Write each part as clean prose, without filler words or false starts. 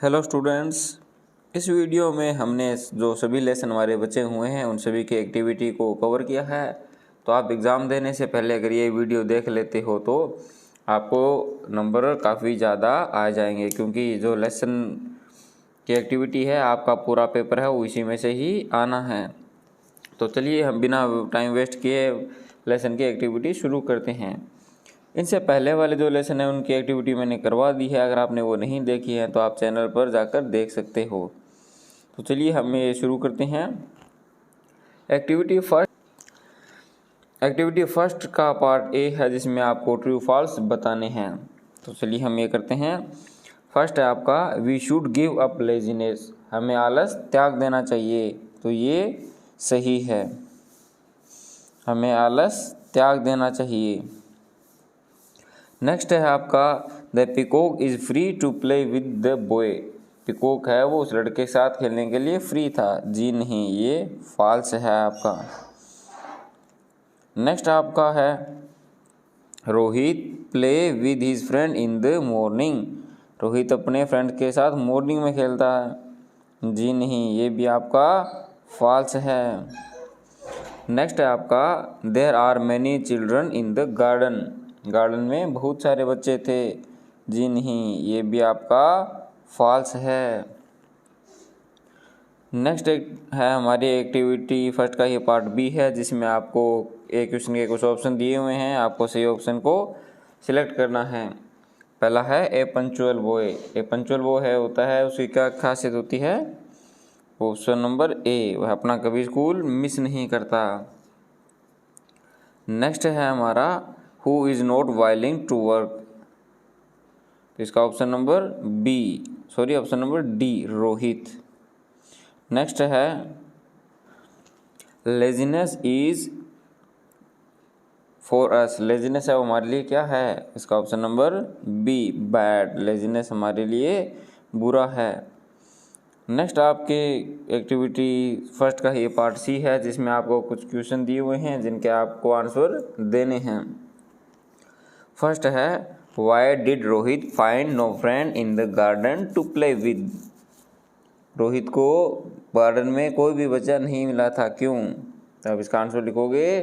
Hello students, इस video में हमने जो सभी लेसन हमारे बचे हुए हैं उन सभी की एक्टिविटी को कवर किया है। तो आप एग्ज़ाम देने से पहले अगर ये वीडियो देख लेते हो तो आपको नंबर काफ़ी ज़्यादा आ जाएंगे, क्योंकि जो लेसन की एक्टिविटी है आपका पूरा पेपर है वो इसी में से ही आना है। तो चलिए हम बिना टाइम वेस्ट किए लेसन की एक्टिविटी शुरू करते हैं। इनसे पहले वाले जो लेसन है उनकी एक्टिविटी मैंने करवा दी है। अगर आपने वो नहीं देखी है तो आप चैनल पर जाकर देख सकते हो। तो चलिए हम ये शुरू करते हैं। एक्टिविटी फर्स्ट का पार्ट ए है जिसमें आपको ट्रू फॉल्स बताने हैं। तो चलिए हम ये करते हैं। फर्स्ट है आपका we should give up laziness, हमें आलस त्याग देना चाहिए। तो ये सही है, हमें आलस त्याग देना चाहिए। नेक्स्ट है आपका the peacock is free to play with the boy, peacock है वो उस लड़के के साथ खेलने के लिए फ्री था। जी नहीं, ये फॉल्स है आपका। नेक्स्ट आपका है Rohit play with his friend in the morning, Rohit अपने फ्रेंड के साथ मॉर्निंग में खेलता है। जी नहीं, ये भी आपका फॉल्स है। नेक्स्ट है आपका there are many children in the garden, garden में बहुत सारे बच्चे थे। जी नहीं, ये भी आपका फॉल्स है। नेक्स्ट है हमारी एक्टिविटी फर्स्ट का ये पार्ट बी है जिसमें आपको एक क्वेश्चन के कुछ ऑप्शन दिए हुए हैं, आपको सही ऑप्शन को सिलेक्ट करना है। पहला है ए पंचुअल बॉय, ए पंचुअल बॉय है होता है उसकी क्या खासियत होती है? ऑप्शन नंबर ए, वह अपना कभी स्कूल मिस नहीं करता। नेक्स्ट है हमारा who is not willing to work, इसका option number option number D Rohit. Next है laziness is for us, laziness है वो हमारे लिए क्या है? इसका option number B bad, laziness हमारे लिए बुरा है। नेक्स्ट आपके एक्टिविटी फर्स्ट का ये पार्ट सी है जिसमें आपको कुछ क्वेश्चन दिए हुए हैं जिनके आपको आंसर देने हैं। फर्स्ट है why did Rohit find no friend in the garden to play with, Rohit को गार्डन में कोई भी बच्चा नहीं मिला था, क्यों? तो अब इसका आंसर लिखोगे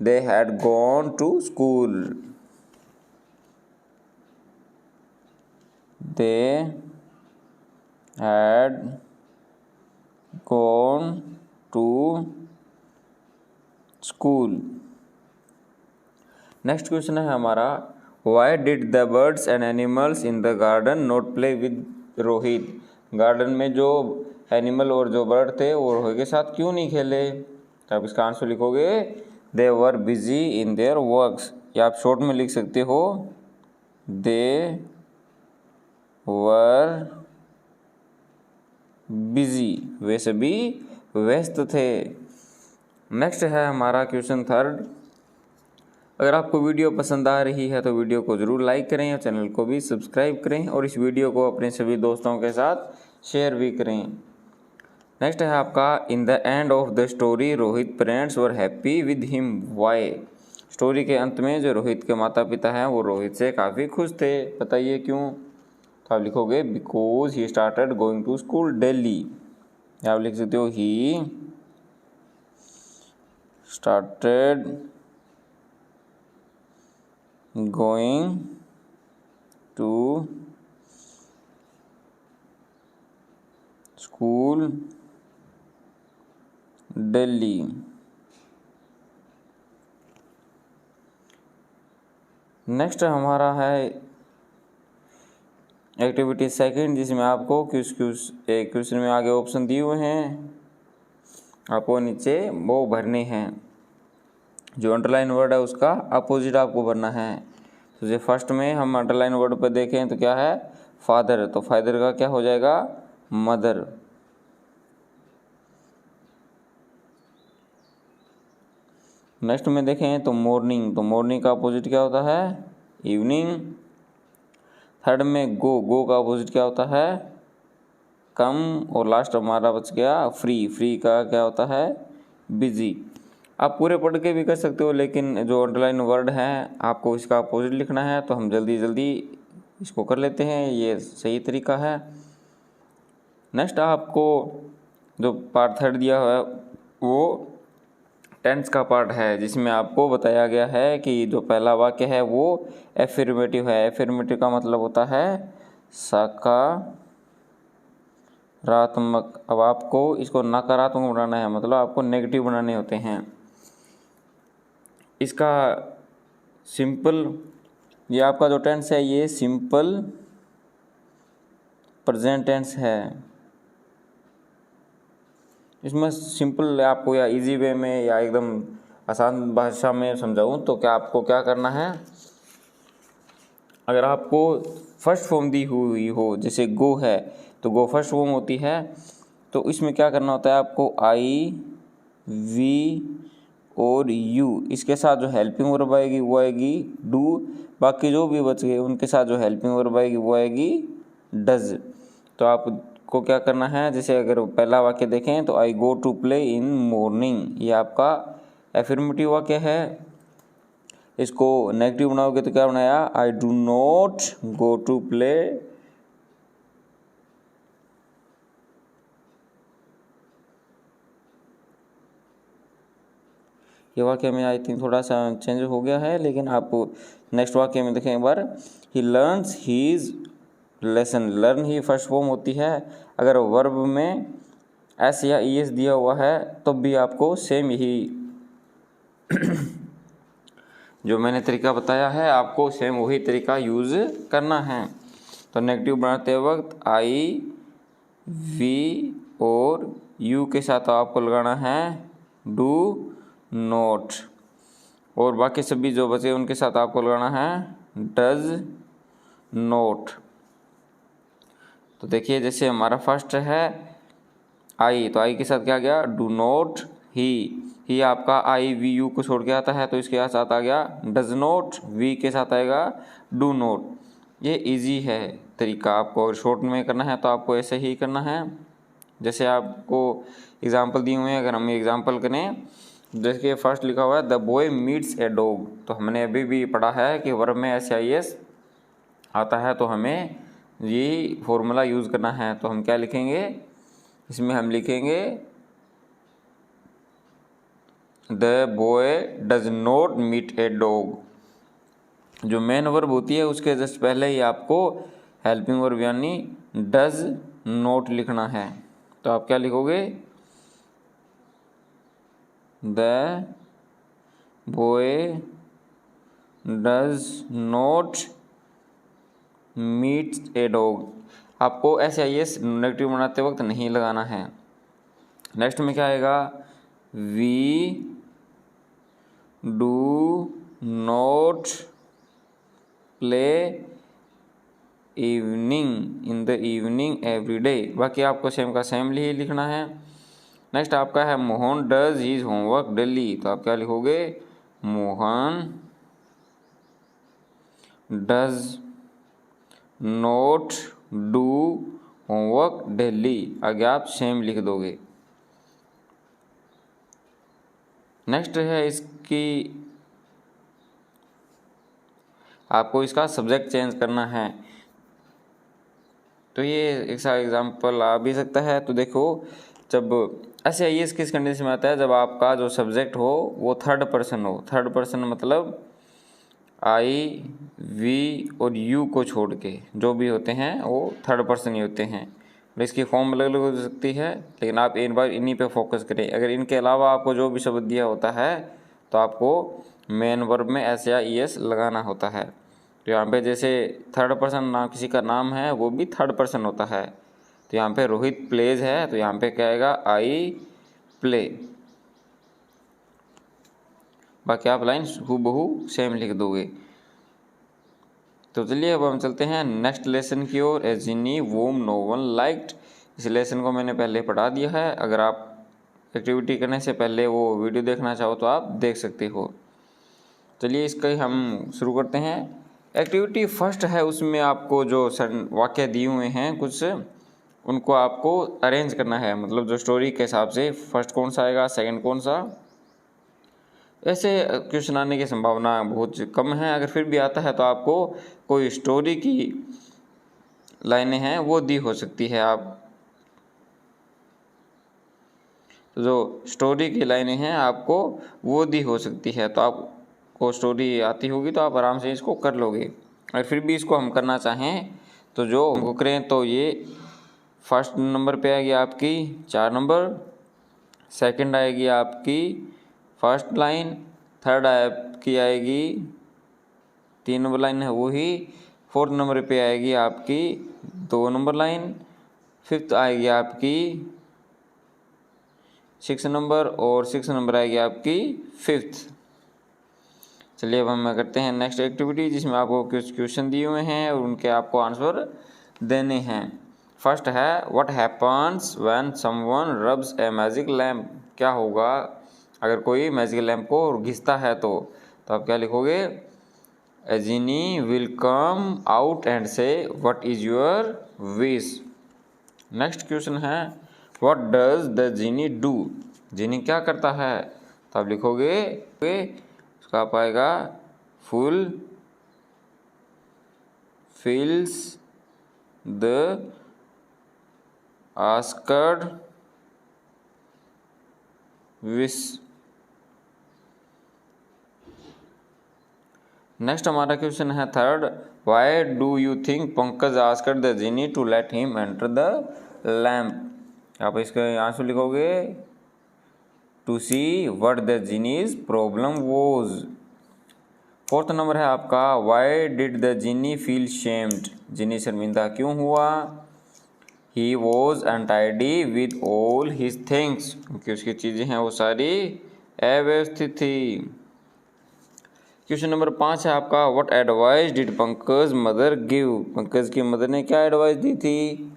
they had gone to school, they had gone to school. Next question है हमारा why did the birds and animals in the garden not play with Rohit, garden में जो एनिमल और जो बर्ड थे वो रोहित के साथ क्यों नहीं खेले? तो आप इसका आंसर लिखोगे they were busy in their works, या आप शॉर्ट में लिख सकते हो दे वर बिजी, वे सभी व्यस्त थे। नेक्स्ट है हमारा क्वेश्चन थर्ड। अगर आपको वीडियो पसंद आ रही है तो वीडियो को ज़रूर लाइक करें और चैनल को भी सब्सक्राइब करें और इस वीडियो को अपने सभी दोस्तों के साथ शेयर भी करें। नेक्स्ट है आपका in the end of the story Rohit parents were happy with him why, story के अंत में जो रोहित के माता पिता हैं वो रोहित से काफ़ी खुश थे, बताइए क्यों? तो आप लिखोगे because he started going to school daily, आप लिख सकते हो he started going to school daily. Next हमारा है एक्टिविटी सेकंड जिसमें आपको एक क्वेश्चन में आगे ऑप्शन दिए हुए हैं, आपको नीचे वो भरने हैं। जो अंडरलाइन वर्ड है उसका अपोजिट आपको भरना है। तो जो फर्स्ट में हम अंडरलाइन वर्ड पर देखें तो क्या है? फादर, तो फादर का क्या हो जाएगा? मदर। नेक्स्ट में देखें तो मॉर्निंग, तो मॉर्निंग का अपोजिट क्या होता है? इवनिंग। थर्ड में गो का अपोजिट क्या होता है? कम। और लास्ट हमारा बच गया फ्री का क्या होता है? बिजी। आप पूरे पढ़ के भी कर सकते हो, लेकिन जो अंडरलाइन वर्ड हैं आपको इसका अपोजिट लिखना है, तो हम जल्दी इसको कर लेते हैं, ये सही तरीका है। नेक्स्ट आपको जो पार्ट 3 दिया हुआ है वो टेंस का पार्ट है, जिसमें आपको बताया गया है कि जो पहला वाक्य है वो एफर्मेटिव है। एफर्मेटिव का मतलब होता है सकारात्मक। अब आपको इसको नकारात्मक बनाना है, मतलब आपको नेगेटिव बनाने होते हैं। इसका सिंपल, ये आपका जो टेंस है ये सिंपल प्रेजेंट टेंस है। इसमें सिंपल आपको या इजी वे में या एकदम आसान भाषा में समझाऊं तो क्या आपको क्या करना है, अगर आपको फर्स्ट फॉर्म दी हुई हो, जैसे गो है तो गो फर्स्ट फॉर्म होती है, तो इसमें क्या करना होता है आपको आई, वी और यू, इसके साथ जो हेल्पिंग वर्ब आएगी वो आएगी डू। बाकी जो भी बच गए उनके साथ जो हेल्पिंग वर्ब आएगी वो आएगी डज। तो आपको क्या करना है, जैसे अगर पहला वाक्य देखें तो I go to play in morning, ये आपका एफर्मेटिव वाक्य है। इसको नेगेटिव बनाओगे तो क्या बनाया, I do not go to play ये वाक्य में आई थिंक थोड़ा सा चेंज हो गया है, लेकिन आप नेक्स्ट वाक्य में देखें एक बार, he learns his lesson. Learn he first form होती है। अगर वर्ब में एस या ई एस दिया हुआ है तो भी आपको सेम यही जो मैंने तरीका बताया है आपको सेम वही तरीका यूज़ करना है। तो नेगेटिव बनाते वक्त आई, वी और यू के साथ आपको लगाना है डू नोट, और बाकी सभी जो बचे उनके साथ आपको लगाना है डज नोट। तो देखिए जैसे हमारा फर्स्ट है आई, तो आई के साथ क्या गया डू नोट। ही आपका आई वी यू को छोड़ के आता है तो इसके साथ आ गया डज नोट। वी के साथ आएगा डू नोट। ये इजी है तरीका, आपको शॉर्ट में करना है तो आपको ऐसे ही करना है जैसे आपको एग्जांपल दिए हुए हैं। अगर हम एग्जांपल करें, जैसे फर्स्ट लिखा हुआ है the boy meets a dog, तो हमने अभी भी पढ़ा है कि वर्ब में एस आई एस आता है तो हमें ये फॉर्मूला यूज़ करना है। तो हम क्या लिखेंगे, इसमें हम लिखेंगे the boy does not meet a dog. जो मेन वर्ब होती है उसके जस्ट पहले ही आपको हेल्पिंग वर्ब यानी डज नॉट लिखना है। तो आप क्या लिखोगे, the boy does not meet a dog. आपको ऐसे आई एस नेगेटिव बनाते वक्त नहीं लगाना है। नेक्स्ट में क्या आएगा, we do not play evening in the evening every day. बाकी आपको सेम का सेम ही लिखना है। नेक्स्ट आपका है Mohan does his homework daily, तो आप क्या लिखोगे, Mohan does not do homework daily, आगे आप सेम लिख दोगे। नेक्स्ट है इसकी, आपको इसका सब्जेक्ट चेंज करना है। तो ये एक सा एग्जाम्पल आ भी सकता है। तो देखो, जब ऐसे आई एस किस कंडीशन में आता है, जब आपका जो सब्जेक्ट हो वो थर्ड पर्सन हो। थर्ड पर्सन मतलब आई, वी और यू को छोड़ के जो भी होते हैं वो थर्ड पर्सन ही होते हैं। इसकी फॉर्म अलग अलग हो सकती है, लेकिन आप एक बार इन्हीं पे फोकस करें। अगर इनके अलावा आपको जो भी शब्द दिया होता है तो आपको मेन वर्ब में एस या ई एस लगाना होता है। तो यहाँ पे जैसे थर्ड पर्सन नाम किसी का नाम है वो भी थर्ड पर्सन होता है। तो यहाँ पे रोहित प्लेज है, तो यहाँ पे क्या आएगा, आई प्ले। बाकी आप लाइन हूबहू सेम लिख दोगे। तो चलिए अब हम चलते हैं नेक्स्ट लेसन की ओर। ए जिनी वोम नो वन लाइक्ड, इस लेसन को मैंने पहले पढ़ा दिया है। अगर आप एक्टिविटी करने से पहले वो वीडियो देखना चाहो तो आप देख सकते हो। चलिए इसका ही हम शुरू करते हैं। एक्टिविटी फर्स्ट है, उसमें आपको जो वाक्य दिए हुए हैं कुछ, उनको आपको अरेंज करना है, मतलब जो स्टोरी के हिसाब से फर्स्ट कौन सा आएगा, सेकंड कौन सा। ऐसे क्वेश्चन आने की संभावना बहुत कम है। अगर फिर भी आता है तो आपको कोई स्टोरी की लाइनें हैं वो दी हो सकती है। आप तो जो स्टोरी की लाइनें हैं आपको वो दी हो सकती है, तो आपको स्टोरी आती होगी तो आप आराम से इसको कर लोगे। और फिर भी इसको हम करना चाहें तो जो हमको करें तो ये फर्स्ट नंबर पे आएगी आपकी 4 नंबर, सेकंड आएगी आपकी फर्स्ट लाइन, थर्ड आपकी आएगी 3 नंबर लाइन है वही, फोर्थ नंबर पे आएगी आपकी 2 नंबर लाइन, फिफ्थ आएगी आपकी 6 नंबर और 6 नंबर आएगी आपकी फिफ्थ। चलिए अब हम करते हैं नेक्स्ट एक्टिविटी, जिसमें आपको कुछ क्वेश्चन दिए हुए हैं और उनके आपको आंसर देने हैं। फर्स्ट है what happens when someone rubs a magic lamp. क्या होगा अगर कोई मैजिक लैम्प को घिसता है तो आप क्या लिखोगे? A genie will come out and say what is your wish. Next question है what does the genie do. Genie क्या करता है? तो आप लिखोगे उसका आप आएगा fulfils the asked wish. Next हमारा क्वेश्चन है third why do you think Pankaj asked the genie to let him enter the lamp. आप इसका आंसर लिखोगे to see what the genie's problem was. Fourth number है आपका why did the genie feel shamed. Genie शर्मिंदा क्यों हुआ? He was untidy with all his things, क्योंकि उसकी चीज़ें हैं वो सारी अव्यवस्थित थी। क्वेश्चन नंबर 5 है आपका what advice did Pankaj mother give. Pankaj की मदर ने क्या एडवाइस दी थी?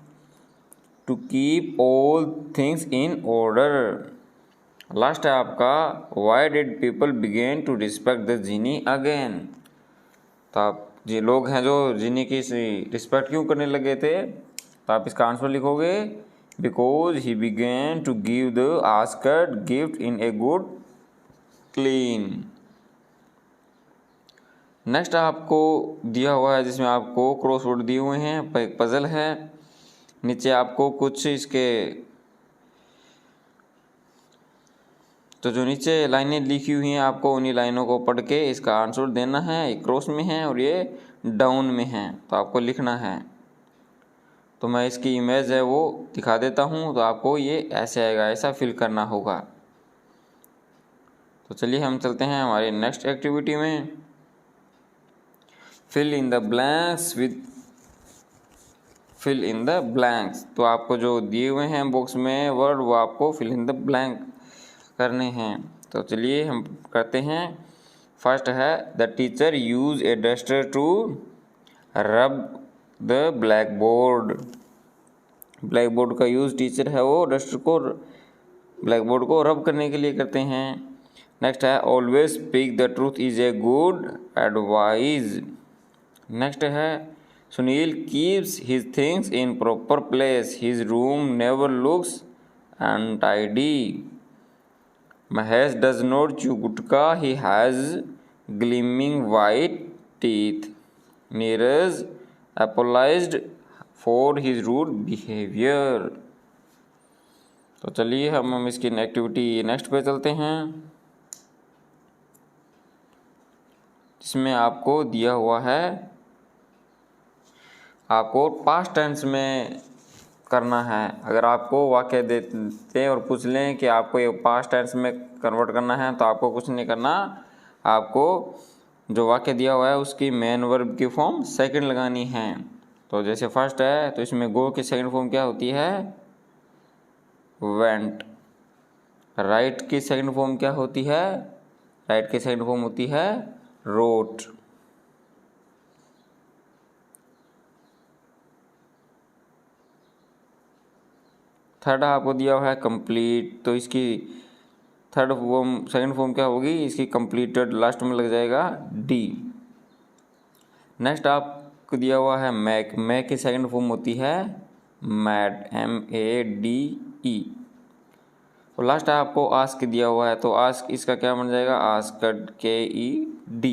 To keep all things in order. Last है आपका why did people begin to respect the genie again. तो आप ये लोग हैं जो जीनी की रिस्पेक्ट क्यों करने लगे थे? तो आप इसका आंसर लिखोगे because he begin to give the asked gift in a good clean. Next आपको दिया हुआ है जिसमें आपको क्रॉसवर्ड दिए हुए हैं, एक पजल है, नीचे आपको कुछ इसके तो जो नीचे लाइनें लिखी हुई हैं आपको उन्हीं लाइनों को पढ़ के इसका आंसर देना है। एक क्रॉस में है और ये डाउन में है, तो आपको लिखना है। तो मैं इसकी इमेज है वो दिखा देता हूँ, तो आपको ये ऐसे आएगा, ऐसा फिल करना होगा। तो चलिए हम चलते हैं हमारे नेक्स्ट एक्टिविटी में। Fill in the blanks with fill in the blanks. तो आपको जो दिए हुए हैं बॉक्स में वर्ड वो आपको फिल इन द ब्लैंक करने हैं। तो चलिए हम करते हैं। फर्स्ट है the teacher use a duster to rub the black board. Black board का यूज़ टीचर है वो डस्टर को ब्लैक बोर्ड को रब करने के लिए करते हैं। नेक्स्ट है always speak the truth is a good advice. Next है Sunil keeps his things in proper place, his room never looks untidy. Mahesh does not chew gutka, he has gleaming white teeth. Neeraj apologized for his rude behavior. तो चलिए हम इसकी activity next पे चलते हैं, जिसमें आपको दिया हुआ है आपको पास्ट टेंस में करना है। अगर आपको वाक्य देते और पूछ लें कि आपको ये पास्ट टेंस में कन्वर्ट करना है तो आपको कुछ नहीं करना, आपको जो वाक्य दिया हुआ है उसकी मेन वर्ब की फॉर्म सेकंड लगानी है। तो जैसे फर्स्ट है तो इसमें गो की सेकंड फॉर्म क्या होती है? वेंट। राइट की सेकंड फॉर्म क्या होती है? राइट की सेकंड फॉर्म होती है रोट। थर्ड आपको दिया हुआ है कंप्लीट, तो इसकी थर्ड फॉर्म सेकंड फॉर्म क्या होगी? इसकी कंप्लीटेड लास्ट में लग जाएगा डी। नेक्स्ट आपको दिया हुआ है मैक। मैक की सेकंड फॉर्म होती है मैड, MADE। और लास्ट आपको आस्क दिया हुआ है, तो आस्क इसका क्या बन जाएगा? Asked, KED।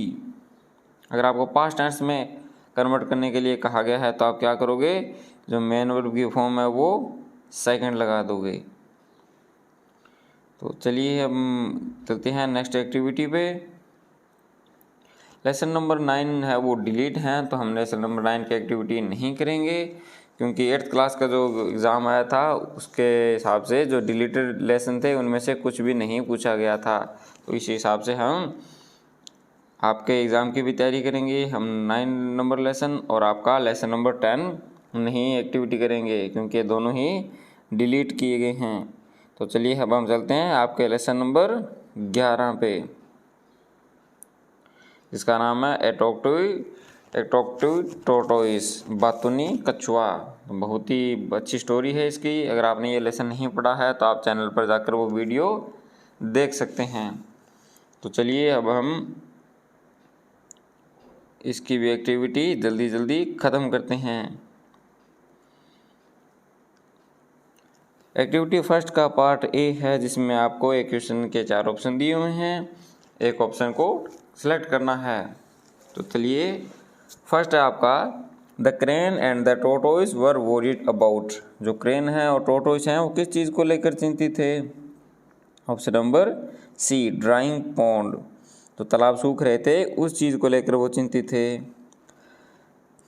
अगर आपको पास्ट टेंस में कन्वर्ट करने के लिए कहा गया है तो आप क्या करोगे? जो मेन वर्ब की फॉर्म है वो सेकंड लगा दोगे। तो चलिए हम चलते हैं नेक्स्ट एक्टिविटी पे। लेसन नंबर 9 है वो डिलीट हैं, तो हम लेसन नंबर 9 की एक्टिविटी नहीं करेंगे, क्योंकि 8th क्लास का जो एग्ज़ाम आया था उसके हिसाब से जो डिलीटेड लेसन थे उनमें से कुछ भी नहीं पूछा गया था। तो इस हिसाब से हम आपके एग्ज़ाम की भी तैयारी करेंगे। हम 9 नंबर लेसन और आपका लेसन नंबर 10 नहीं एक्टिविटी करेंगे, क्योंकि दोनों ही डिलीट किए गए हैं। तो चलिए अब हम चलते हैं आपके लेसन नंबर 11 पे, जिसका नाम है एटोक्टिव टोटोइस, बातूनी कछुआ। बहुत ही अच्छी स्टोरी है इसकी। अगर आपने ये लेसन नहीं पढ़ा है तो आप चैनल पर जाकर वो वीडियो देख सकते हैं। तो चलिए अब हम इसकी भी एक्टिविटी जल्दी जल्दी ख़त्म करते हैं। एक्टिविटी फर्स्ट का पार्ट ए है, जिसमें आपको एक क्वेश्चन के 4 ऑप्शन दिए हुए हैं, एक ऑप्शन को सिलेक्ट करना है। तो चलिए फर्स्ट है आपका the crane and the tortoise were worried about. जो क्रेन है और टोटोइस हैं वो किस चीज़ को लेकर चिंतित थे? Option number C drying pond. तो तालाब सूख रहे थे, उस चीज़ को लेकर वो चिंतित थे।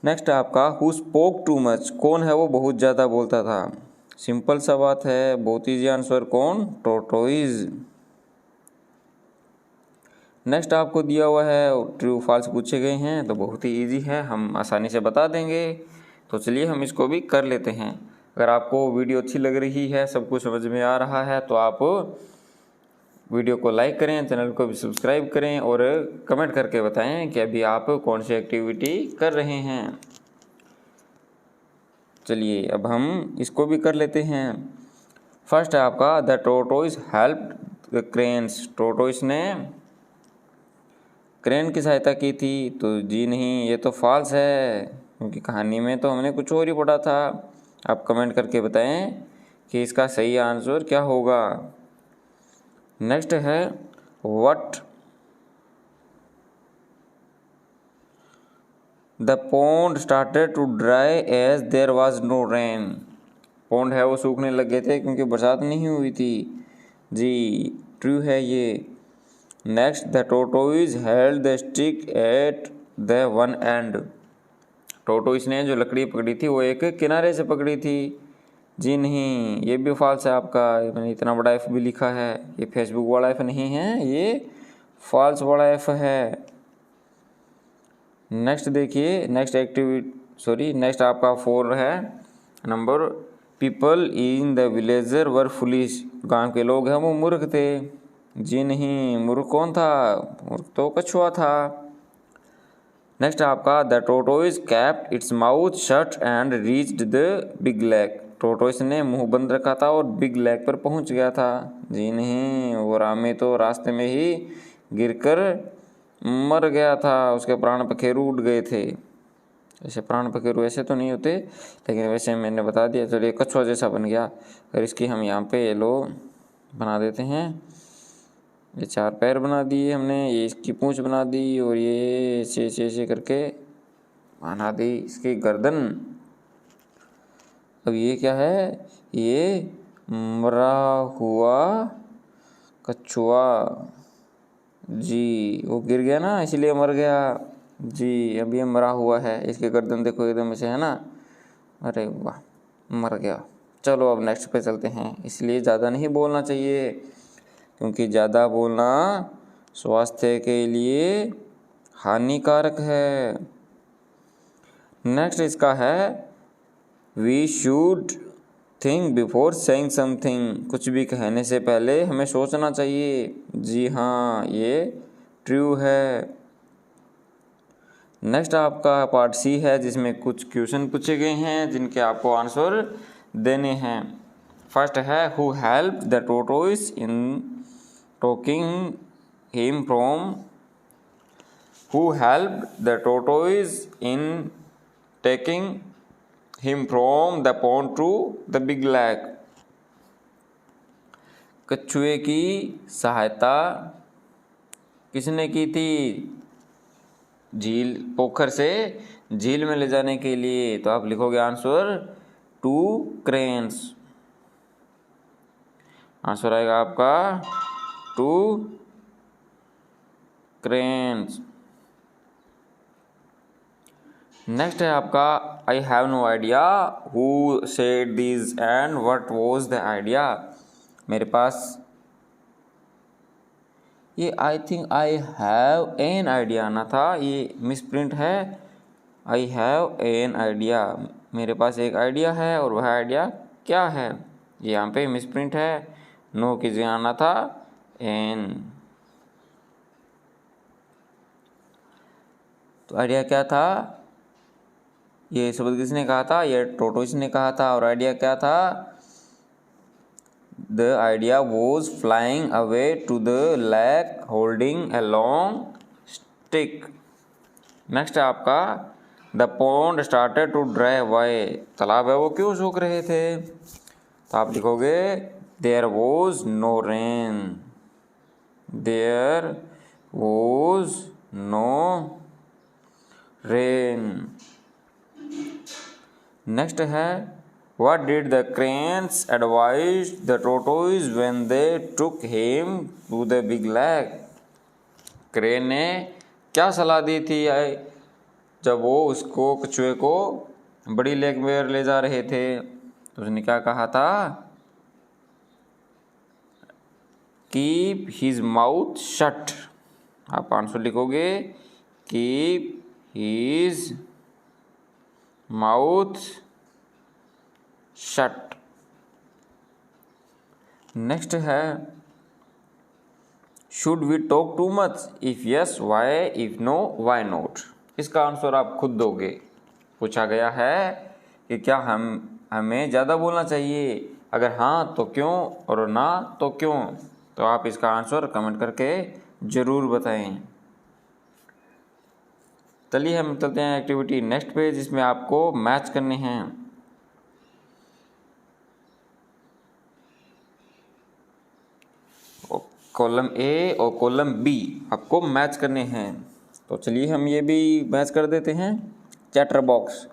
नेक्स्ट आपका हु स्पोक टू मच। कौन है वो बहुत ज़्यादा बोलता था? सिंपल सा बात है, बहुत ईजी आंसर, कौन? टोटोइस। नेक्स्ट आपको दिया हुआ है ट्रू फॉल्स पूछे गए हैं, तो बहुत ही इजी है, हम आसानी से बता देंगे। तो चलिए हम इसको भी कर लेते हैं। अगर आपको वीडियो अच्छी लग रही है, सब कुछ समझ में आ रहा है, तो आप वीडियो को लाइक करें, चैनल को भी सब्सक्राइब करें और कमेंट करके बताएं कि अभी आप कौन सी एक्टिविटी कर रहे हैं। चलिए अब हम इसको भी कर लेते हैं। फर्स्ट है आपका the tortoise helped the cranes. Tortoise ने क्रेन की सहायता की थी, तो जी नहीं, ये तो फॉल्स है, क्योंकि कहानी में तो हमने कुछ और ही पढ़ा था। आप कमेंट करके बताएं कि इसका सही आंसर क्या होगा। नेक्स्ट है what the pond started to dry as there was no rain. Pond है वो सूखने लग गए थे क्योंकि बरसात नहीं हुई थी। जी ट्रू है ये। Next the tortoise held the stick at the one and. Tortoise ने जो लकड़ी पकड़ी थी वो एक किनारे से पकड़ी थी। जी नहीं, ये भी फॉल्स है आपका। मैंने इतना बड़ा एफ भी लिखा है, ये फेसबुक वाला एफ नहीं है, ये फॉल्स वाला एफ है। नेक्स्ट देखिए, नेक्स्ट आपका 4 है number people in the villager were foolish. गांव के लोग हैं वो मूर्ख थे। जी नहीं, मूर्ख कौन था? मूर्ख तो कछुआ था। नेक्स्ट आपका the tortoise kept its mouth shut and reached the big lake. Tortoise ने मुंह बंद रखा था और बिग लेक पर पहुंच गया था। जी नहीं, वो रामे तो रास्ते में ही गिरकर मर गया था, उसके प्राण पखेरु उड़ गए थे। ऐसे प्राण पखेरु ऐसे तो नहीं होते, लेकिन वैसे मैंने बता दिया। चलिए कछुआ जैसा बन गया। और इसकी हम यहाँ पे येलो बना देते हैं। ये 4 पैर बना दिए हमने, ये इसकी पूंछ बना दी, और ये ऐसे करके बना दी इसकी गर्दन। अब ये क्या है? ये मरा हुआ कछुआ। जी वो गिर गया ना, इसलिए मर गया। जी अब ये मरा हुआ है, इसकी गर्दन देखो एकदम ऐसे है ना। अरे वाह, मर गया। चलो अब नेक्स्ट पे चलते हैं। इसलिए ज़्यादा नहीं बोलना चाहिए, क्योंकि ज़्यादा बोलना स्वास्थ्य के लिए हानिकारक है। नेक्स्ट इसका है we should think before saying something. कुछ भी कहने से पहले हमें सोचना चाहिए। जी हाँ, ये ट्रू है। नेक्स्ट आपका पार्ट सी है, जिसमें कुछ क्वेश्चन पूछे गए हैं जिनके आपको आंसर देने हैं। फर्स्ट है who help the tortoise in taking him from. Who help the tortoise in taking him from the pond to the big lake. कछुए की सहायता किसने की थी? झील पोखर से झील में ले जाने के लिए। तो आप लिखोगे आंसर 2 क्रेन्स। आंसर आएगा आपका 2 cranes। नेक्स्ट है आपका I have no idea who said this and what was the idea. मेरे पास ये I think I have an idea आना था, ये मिसप्रिंट है। आई हैव एन आइडिया, मेरे पास एक आइडिया है और वह आइडिया क्या है, ये यहाँ पे मिसप्रिंट है। नो की जगह आना था एन। तो आइडिया क्या था, ये शब्द किसने कहा था, ये टोटोइस ने कहा था। और आइडिया क्या था, the idea was flying away to the lake holding a long stick. Next है आपका the pond started to dry away. तालाब है वो क्यों सूख रहे थे, तो आप लिखोगे there was no rain. There was no rain. Next है what did the cranes advise the tortoise when they took him to the big lake. Crane ने क्या सलाह दी थी जब वो उसको कछुए को बड़ी लेक में ले जा रहे थे, तो उसने क्या कहा था, कीप हिज माउथ शट। आप आंसर लिखोगे keep his mouth shut. Next है should we talk too much, if yes why, if no why not. इसका आंसर आप खुद दोगे। पूछा गया है कि क्या हमें ज़्यादा बोलना चाहिए, अगर हाँ तो क्यों और ना तो क्यों। तो आप इसका आंसर कमेंट करके ज़रूर बताएं। चलिए हम चलते हैं एक्टिविटी नेक्स्ट पे, जिसमें आपको मैच करने हैं। कॉलम ए और कॉलम बी आपको मैच करने हैं। तो चलिए हम ये भी मैच कर देते हैं। चैटर बॉक्स,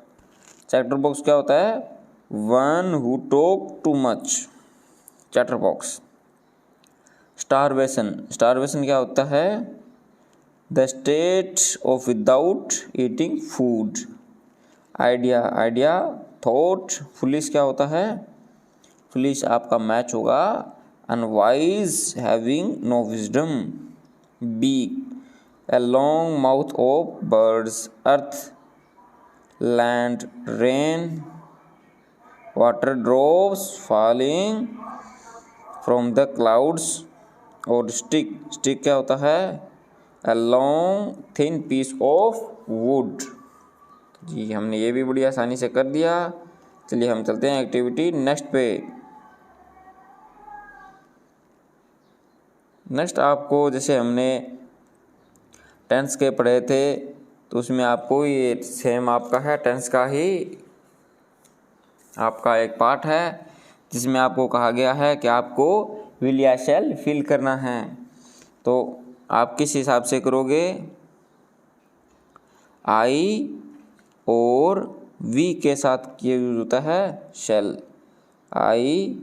चैटर बॉक्स क्या होता है, one who talk too much, chatter box. Starvation, starvation क्या होता है, the state of without eating food. Idea, idea thought. Foolish क्या होता है, फुलिश आपका मैच होगा unwise, having no wisdom. Beak, a long mouth of birds, earth, land, rain, water drops falling from the clouds। और stick, stick क्या होता है, a long thin piece of wood। जी हमने ये भी बड़ी आसानी से कर दिया। चलिए हम चलते हैं एक्टिविटी नेक्स्ट पे। नेक्स्ट आपको जैसे हमने टेंस के पढ़े थे, तो उसमें आपको ये सेम आपका है टेंस का ही आपका एक पार्ट है, जिसमें आपको कहा गया है कि आपको विल या शैल फिल करना है। तो आप किस हिसाब से करोगे, आई और वी के साथ ये यूज होता है शैल। आई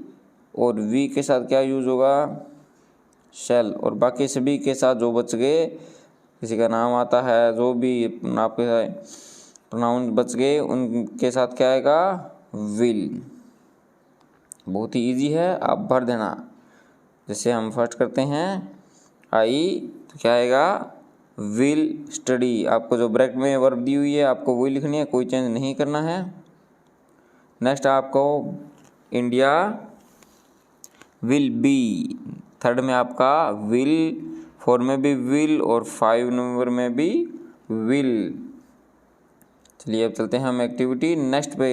और वी के साथ क्या यूज होगा, शैल। और बाकी सभी के साथ जो बच गए, किसी का नाम आता है, जो भी आपके प्रोनाउन बच गए, उनके साथ क्या आएगा, विल। बहुत ही इजी है, आप भर देना। जैसे हम फर्स्ट करते हैं आई, तो क्या आएगा, विल स्टडी। आपको जो ब्रैकेट में वर्ब दी हुई है आपको वही लिखनी है, कोई चेंज नहीं करना है। नेक्स्ट आपको इंडिया विल बी। थर्ड में आपका विल, 4 में भी विल और 5 नंबर में भी विल। चलिए अब चलते हैं हम एक्टिविटी नेक्स्ट पे।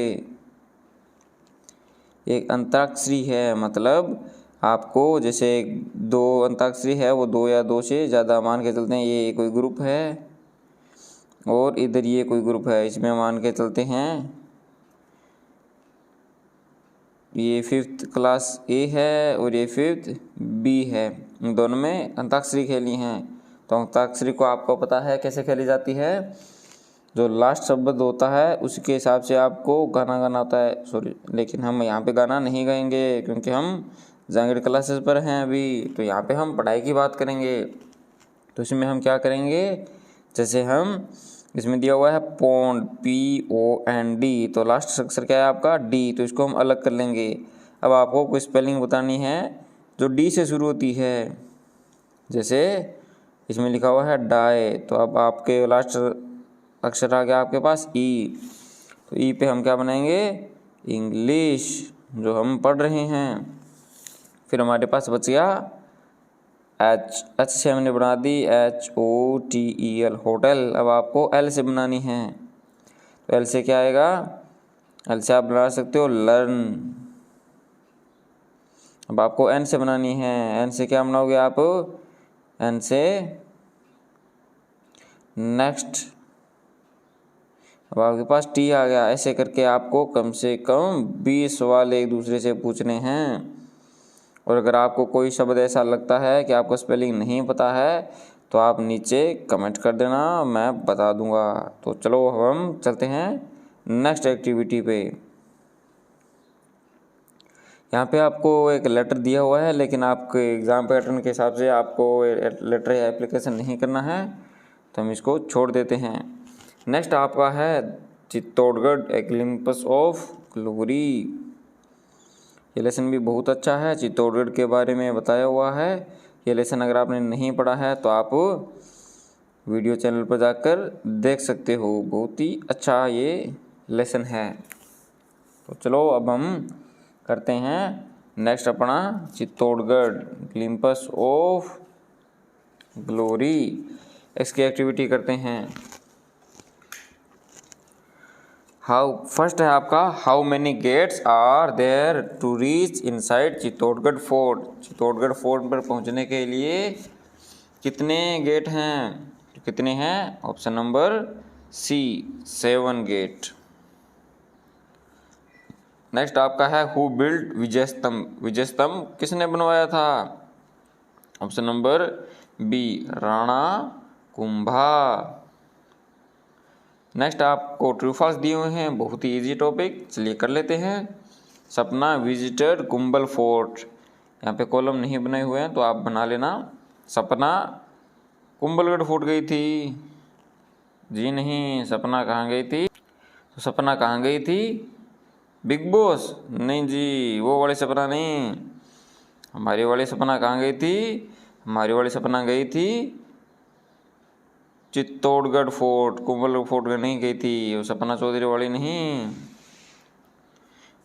एक अंतराक्षरी है, मतलब आपको जैसे 2 अंतराक्षरी है, वो 2 या 2 से ज़्यादा मान के चलते हैं। ये कोई ग्रुप है और इधर ये कोई ग्रुप है, इसमें मान के चलते हैं ये 5th क्लास ए है और ये 5th बी है। इन दोनों में अंताक्षरी खेली हैं। तो अंताक्षरी को आपको पता है कैसे खेली जाती है, जो लास्ट शब्द होता है उसके हिसाब से आपको गाना गाना होता है। सॉरी, लेकिन हम यहाँ पे गाना नहीं गाएंगे क्योंकि हम जहांगीर क्लासेस पर हैं अभी। तो यहाँ पे हम पढ़ाई की बात करेंगे। तो इसमें हम क्या करेंगे, जैसे हम इसमें दिया हुआ है पॉन्ड POND, तो लास्ट अक्षर क्या है आपका D, तो इसको हम अलग कर लेंगे। अब आपको कोई स्पेलिंग बतानी है जो D से शुरू होती है, जैसे इसमें लिखा हुआ है डाई, तो अब आपके लास्ट अक्षर आ गया आपके पास E, तो E पे हम क्या बनाएंगे, इंग्लिश, जो हम पढ़ रहे हैं। फिर हमारे पास बच गया H से हमने बना दी HOTEL, होटल। अब आपको L से बनानी है, तो L से क्या आएगा, L से आप बना सकते हो लर्न। अब आपको N से बनानी है, N से क्या बनाओगे आप, N से नेक्स्ट। अब आपके पास T आ गया। ऐसे करके आपको कम से कम 20 सवाल एक दूसरे से पूछने हैं। और अगर आपको कोई शब्द ऐसा लगता है कि आपको स्पेलिंग नहीं पता है तो आप नीचे कमेंट कर देना, मैं बता दूंगा। तो चलो हम चलते हैं नेक्स्ट एक्टिविटी पे। यहाँ पे आपको एक लेटर दिया हुआ है, लेकिन आपके एग्ज़ाम पैटर्न के हिसाब से आपको लेटर या एप्लीकेशन नहीं करना है, तो हम इसको छोड़ देते हैं। नेक्स्ट आपका है चित्तौड़गढ़ ए ग्लिम्पस ऑफ ग्लोरी। ये लेसन भी बहुत अच्छा है, चित्तौड़गढ़ के बारे में बताया हुआ है। ये लेसन अगर आपने नहीं पढ़ा है तो आप वीडियो चैनल पर जाकर देख सकते हो, बहुत ही अच्छा ये लेसन है। तो चलो अब हम करते हैं नेक्स्ट अपना चित्तौड़गढ़ ग्लिम्पस ऑफ ग्लोरी, इसकी एक्टिविटी करते हैं। फर्स्ट है आपका how many gates are there to reach inside Chittorgarh fort. Chittorgarh fort पर पहुंचने के लिए कितने गेट हैं, तो कितने हैं, option number C 7 gate. Next आपका है हु बिल्ड विजय स्तंभ। विजय स्तंभ किसने बनवाया था, option number B Rana Kumbha. Next आपको ट्रू फॉल्स दिए हुए हैं, बहुत ही इजी टॉपिक, चलिए कर लेते हैं। सपना विजिटेड कुंभल फोर्ट, यहाँ पे कॉलम नहीं बनाए हुए हैं तो आप बना लेना। सपना कुंभलगढ़ फोर्ट गई थी, जी नहीं। सपना कहाँ गई थी, तो सपना कहाँ गई थी, बिग बॉस, नहीं जी, वो वाले सपना नहीं। हमारी वाली सपना कहाँ गई थी, हमारी वाली सपना गई थी चित्तौड़गढ़ फोर्ट, कुंभलगढ़ फोर्ट नहीं गई थी। वो सपना चौधरी वाली नहीं,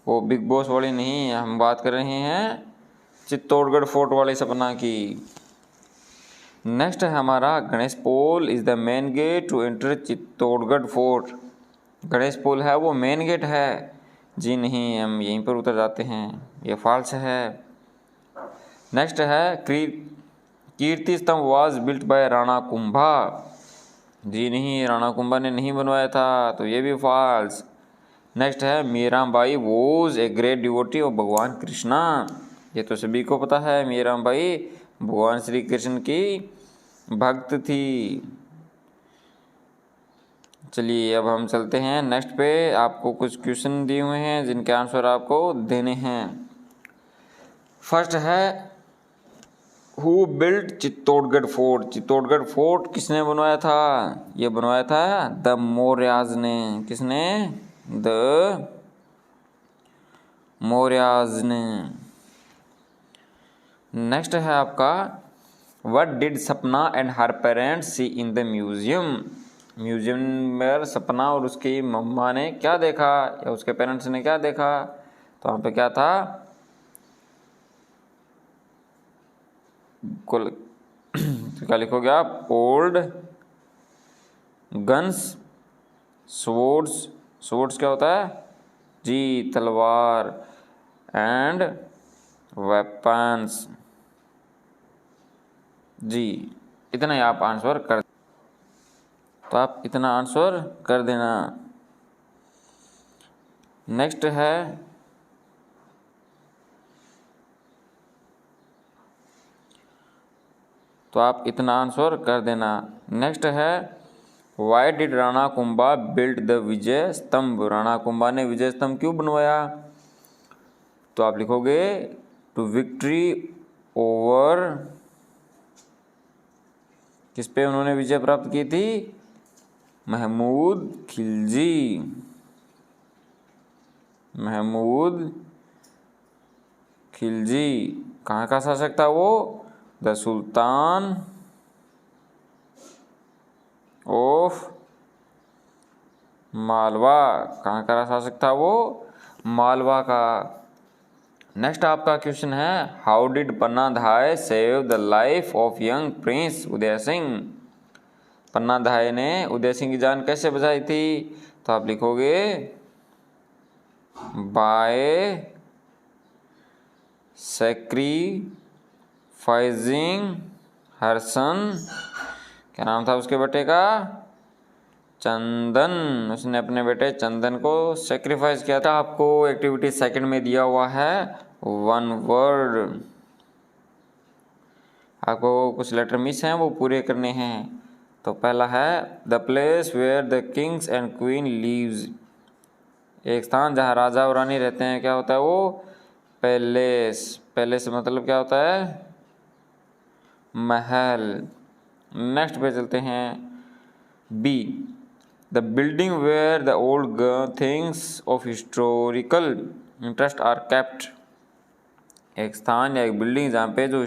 वो बिग बॉस वाली नहीं, हम बात कर रहे हैं चित्तौड़गढ़ फोर्ट वाली सपना की। नेक्स्ट है हमारा Ganesh Pol is the main gate to enter Chittorgarh fort. Ganesh Pol है वो मेन गेट है, जी नहीं, हम यहीं पर उतर जाते हैं, ये फॉल्स है। नेक्स्ट है Kirti Stambh was built by Rana Kumbha, जी नहीं, राणा कुंभा ने नहीं बनवाया था, तो ये भी फॉल्स। नेक्स्ट है Mirabai was a great devotee of भगवान कृष्णा, ये तो सभी को पता है, मीराबाई भगवान श्री कृष्ण की भक्त थी। चलिए अब हम चलते हैं नेक्स्ट पे। आपको कुछ क्वेश्चन दिए हुए हैं जिनके आंसर आपको देने हैं। फर्स्ट है who built Chittorgarh fort. Chittorgarh fort किसने बनवाया था, ये बनवाया था द मौर्याज ने। किसने, द मौर्याज ने। नेक्स्ट है आपका what did Sapna and her parents see in the museum. Museum में सपना और उसकी मम्मा ने क्या देखा, या उसके पेरेंट्स ने क्या देखा, तो वहाँ पे क्या था, तो क्या लिखोगे आप, ओल्ड गन्स स्वॉर्ड्स। स्वॉर्ड्स क्या होता है जी, तलवार, एंड वेपन्स, जी। इतना ही आप आंसर कर, तो आप इतना आंसर कर देना। नेक्स्ट है तो आप इतना आंसर कर देना। नेक्स्ट है why did Rana Kumbha build the Vijay Stambh. Rana Kumbha ने विजय स्तंभ क्यों बनवाया, तो आप लिखोगे टू विक्ट्री ओवर, किस पे उन्होंने विजय प्राप्त की थी? महमूद खिलजी। महमूद खिलजी कहाँ का शासक था वो? The sultan of Malwa. कहाँ का शासक था वो? मालवा का। नेक्स्ट आपका क्वेश्चन है, how did Panna Dhai save the life of young prince Udai Singh. Panna Dhai ने उदय सिंह की जान कैसे बचाई थी? तो आप लिखोगे बाय सैक्रिफाइजिंग हर सन। क्या नाम था उसके बेटे का? चंदन। उसने अपने बेटे चंदन को सेक्रीफाइस किया था। आपको एक्टिविटी सेकंड में दिया हुआ है वन वर्ड। आपको कुछ लेटर मिस हैं, वो पूरे करने हैं। तो पहला है the place where the kings and queen lives. एक स्थान जहाँ राजा और रानी रहते हैं, क्या होता है वो? पैलेस। पैलेस मतलब क्या होता है? महल। नेक्स्ट पे चलते हैं, B the building where the old things of historical interest are kept. एक स्थान या एक बिल्डिंग जहाँ पे जो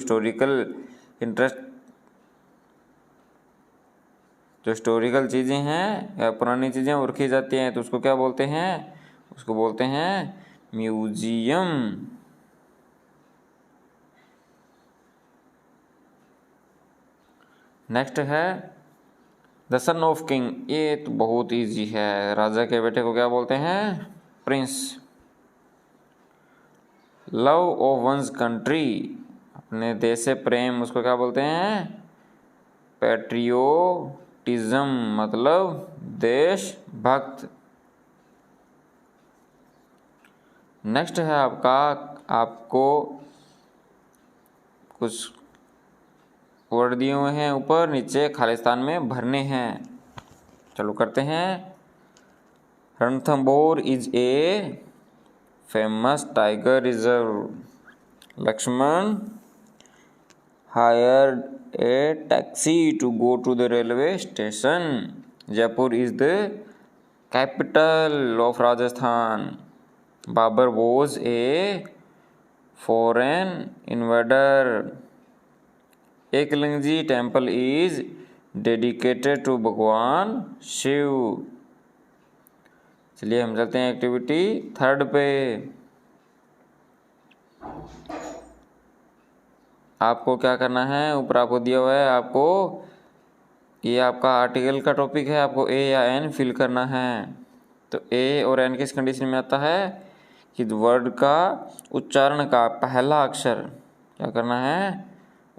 हिस्टोरिकल चीज़ें हैं या पुरानी चीज़ें वो रखी जाती हैं, तो उसको क्या बोलते हैं? उसको बोलते हैं म्यूजियम। नेक्स्ट है द सन ऑफ किंग। ये तो बहुत इजी है, राजा के बेटे को क्या बोलते हैं? Prince. Love of one's country, अपने देश से प्रेम, उसको क्या बोलते हैं? पैट्रियोटिज्म, मतलब देशभक्त। नेक्स्ट है आपको कुछ वर्ड दिए हुए हैं ऊपर नीचे खालिस्तान में भरने हैं। चलो करते हैं। Ranthambore is a famous tiger reserve. Laxman hired a taxi to go to the railway station. Jaipur is the capital of Rajasthan. Babur was a foreign invader. Eklingi temple is dedicated to भगवान शिव। चलिए हम चलते हैं एक्टिविटी थर्ड पे। आपको क्या करना है? ऊपर आपको दिया हुआ है, आपको ये आपका आर्टिकल का टॉपिक है, आपको ए या एन फिल करना है। तो ए और एन किस कंडीशन में आता है? कि वर्ड का उच्चारण का पहला अक्षर, क्या करना है?